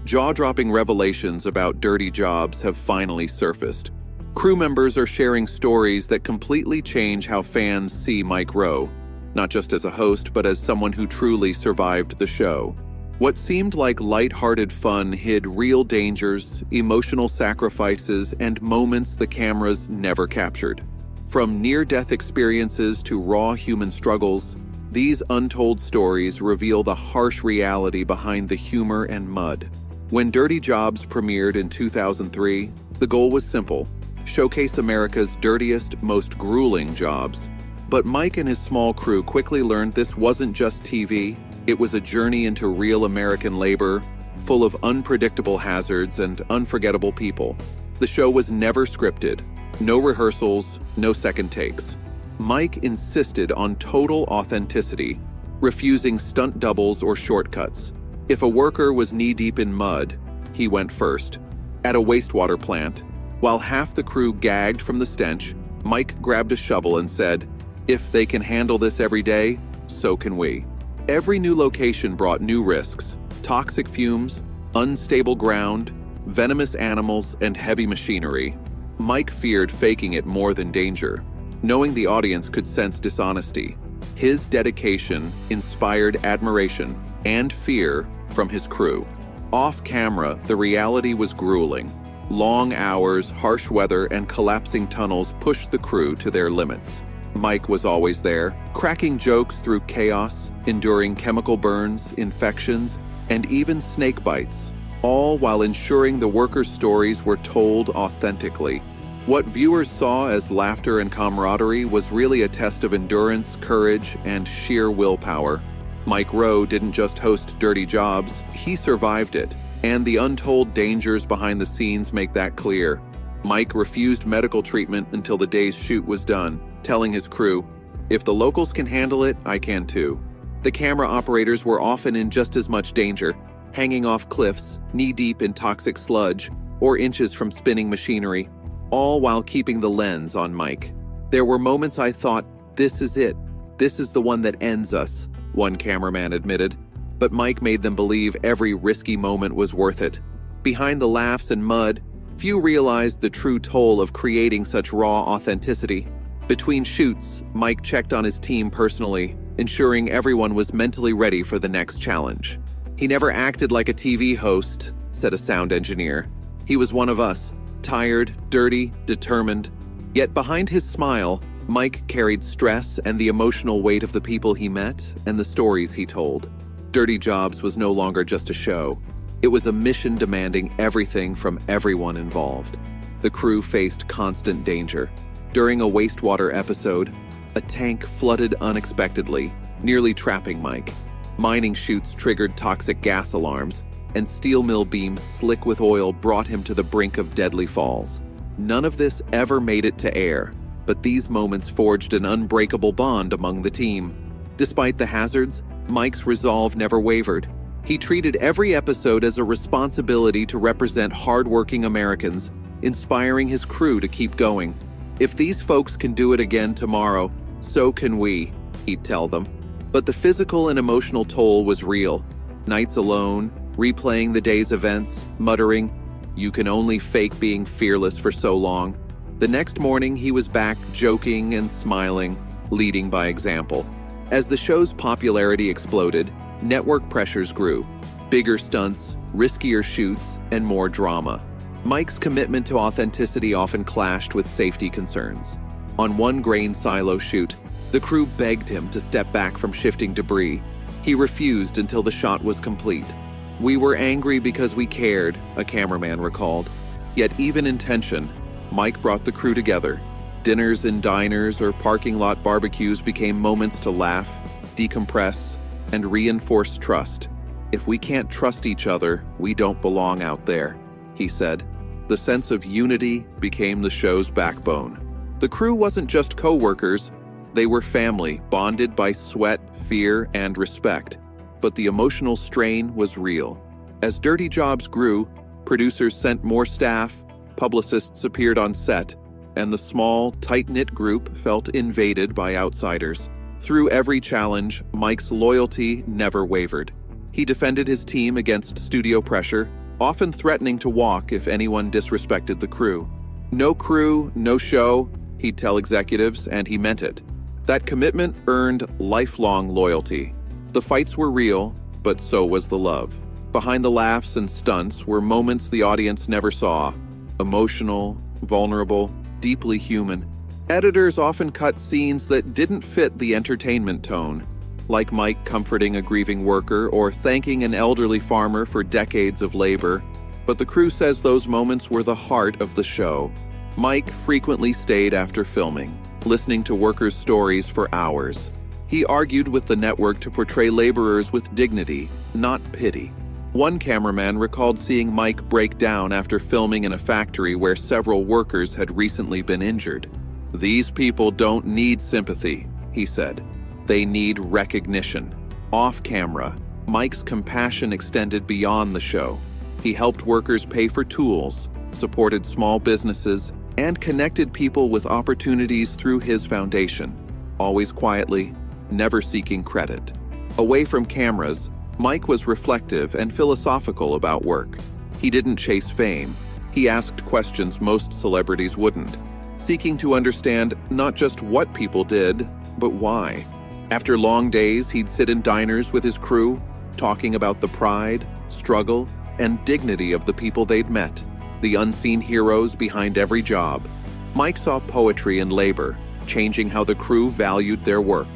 jaw-dropping revelations about dirty jobs have finally surfaced. Crew members are sharing stories that completely change how fans see Mike Rowe, not just as a host, but as someone who truly survived the show. What seemed like light-hearted fun hid real dangers, emotional sacrifices, and moments the cameras never captured. From near-death experiences to raw human struggles, these untold stories reveal the harsh reality behind the humor and mud. When Dirty Jobs premiered in 2003, the goal was simple: showcase America's dirtiest, most grueling jobs. But Mike and his small crew quickly learned this wasn't just TV, it was a journey into real American labor, full of unpredictable hazards and unforgettable people. The show was never scripted, no rehearsals, no second takes. Mike insisted on total authenticity, refusing stunt doubles or shortcuts. If a worker was knee-deep in mud, he went first. At a wastewater plant, while half the crew gagged from the stench, Mike grabbed a shovel and said, "If they can handle this every day, so can we." Every new location brought new risks: toxic fumes, unstable ground, venomous animals, and heavy machinery. Mike feared faking it more than danger, knowing the audience could sense dishonesty. His dedication inspired admiration and fear from his crew. Off camera, the reality was grueling. Long hours, harsh weather, and collapsing tunnels pushed the crew to their limits. Mike was always there, cracking jokes through chaos, enduring chemical burns, infections, and even snake bites, all while ensuring the workers' stories were told authentically. What viewers saw as laughter and camaraderie was really a test of endurance, courage, and sheer willpower. Mike Rowe didn't just host Dirty Jobs, he survived it, and the untold dangers behind the scenes make that clear. Mike refused medical treatment until the day's shoot was done, telling his crew, "If the locals can handle it, I can too." The camera operators were often in just as much danger, hanging off cliffs, knee-deep in toxic sludge, or inches from spinning machinery, all while keeping the lens on Mike. "There were moments I thought, this is it. This is the one that ends us," one cameraman admitted. But Mike made them believe every risky moment was worth it. Behind the laughs and mud, few realized the true toll of creating such raw authenticity. Between shoots, Mike checked on his team personally, ensuring everyone was mentally ready for the next challenge. "He never acted like a TV host," said a sound engineer. "He was one of us, tired, dirty, determined." Yet behind his smile, Mike carried stress and the emotional weight of the people he met and the stories he told. Dirty Jobs was no longer just a show. It was a mission demanding everything from everyone involved. The crew faced constant danger. During a wastewater episode, a tank flooded unexpectedly, nearly trapping Mike. Mining chutes triggered toxic gas alarms, and steel mill beams slick with oil brought him to the brink of deadly falls. None of this ever made it to air, but these moments forged an unbreakable bond among the team. Despite the hazards, Mike's resolve never wavered. He treated every episode as a responsibility to represent hardworking Americans, inspiring his crew to keep going. "If these folks can do it again tomorrow, so can we," he'd tell them. But the physical and emotional toll was real. Nights alone, replaying the day's events, muttering, "You can only fake being fearless for so long." The next morning, he was back joking and smiling, leading by example. As the show's popularity exploded, network pressures grew. Bigger stunts, riskier shoots, and more drama. Mike's commitment to authenticity often clashed with safety concerns. On one grain silo shoot, the crew begged him to step back from shifting debris. He refused until the shot was complete. "We were angry because we cared," a cameraman recalled. Yet even in tension, Mike brought the crew together. Dinners in diners or parking lot barbecues became moments to laugh, decompress, and reinforce trust. "If we can't trust each other, we don't belong out there," he said. The sense of unity became the show's backbone. The crew wasn't just co-workers, they were family, bonded by sweat, fear, and respect. But the emotional strain was real. As Dirty Jobs grew, producers sent more staff, publicists appeared on set, and the small, tight-knit group felt invaded by outsiders. Through every challenge, Mike's loyalty never wavered. He defended his team against studio pressure, often threatening to walk if anyone disrespected the crew. No crew, no show, he'd tell executives, and he meant it. That commitment earned lifelong loyalty. The fights were real, but so was the love. Behind the laughs and stunts were moments the audience never saw. Emotional, vulnerable, deeply human. Editors often cut scenes that didn't fit the entertainment tone, like Mike comforting a grieving worker or thanking an elderly farmer for decades of labor. But the crew says those moments were the heart of the show. Mike frequently stayed after filming, listening to workers' stories for hours. He argued with the network to portray laborers with dignity, not pity. One cameraman recalled seeing Mike break down after filming in a factory where several workers had recently been injured. "These people don't need sympathy," he said. "They need recognition." Off camera, Mike's compassion extended beyond the show. He helped workers pay for tools, supported small businesses, and connected people with opportunities through his foundation, always quietly, never seeking credit. Away from cameras, Mike was reflective and philosophical about work. He didn't chase fame. He asked questions most celebrities wouldn't, seeking to understand not just what people did, but why. After long days, he'd sit in diners with his crew, talking about the pride, struggle, and dignity of the people they'd met, the unseen heroes behind every job. Mike saw poetry in labor, changing how the crew valued their work.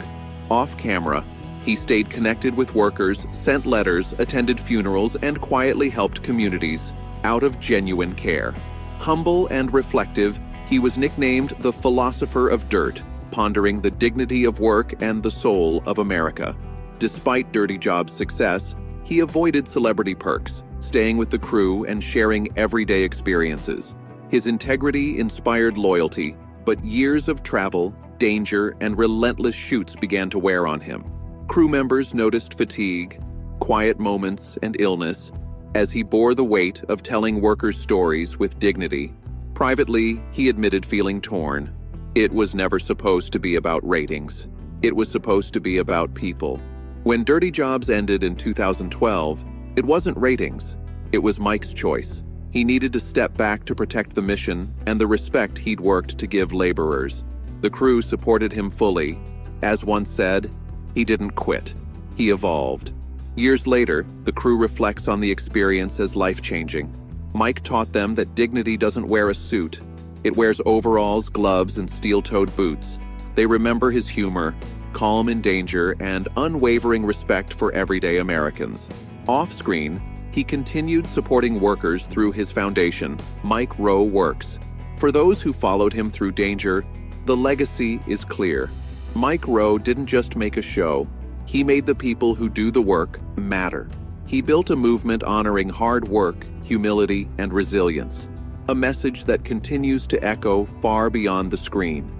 Off camera, he stayed connected with workers, sent letters, attended funerals, and quietly helped communities, out of genuine care. Humble and reflective, he was nicknamed the philosopher of dirt, pondering the dignity of work and the soul of America. Despite Dirty Jobs' success, he avoided celebrity perks, staying with the crew and sharing everyday experiences. His integrity inspired loyalty, but years of travel, danger, and relentless shoots began to wear on him. Crew members noticed fatigue, quiet moments, and illness as he bore the weight of telling workers' stories with dignity. Privately, he admitted feeling torn. It was never supposed to be about ratings. It was supposed to be about people. When Dirty Jobs ended in 2012, it wasn't ratings. It was Mike's choice. He needed to step back to protect the mission and the respect he'd worked to give laborers. The crew supported him fully. As once said, he didn't quit. He evolved. Years later, the crew reflects on the experience as life-changing. Mike taught them that dignity doesn't wear a suit. It wears overalls, gloves, and steel-toed boots. They remember his humor, calm in danger, and unwavering respect for everyday Americans. Off-screen, he continued supporting workers through his foundation, Mike Rowe Works. For those who followed him through danger, the legacy is clear. Mike Rowe didn't just make a show. He made the people who do the work matter. He built a movement honoring hard work, humility, and resilience. A message that continues to echo far beyond the screen.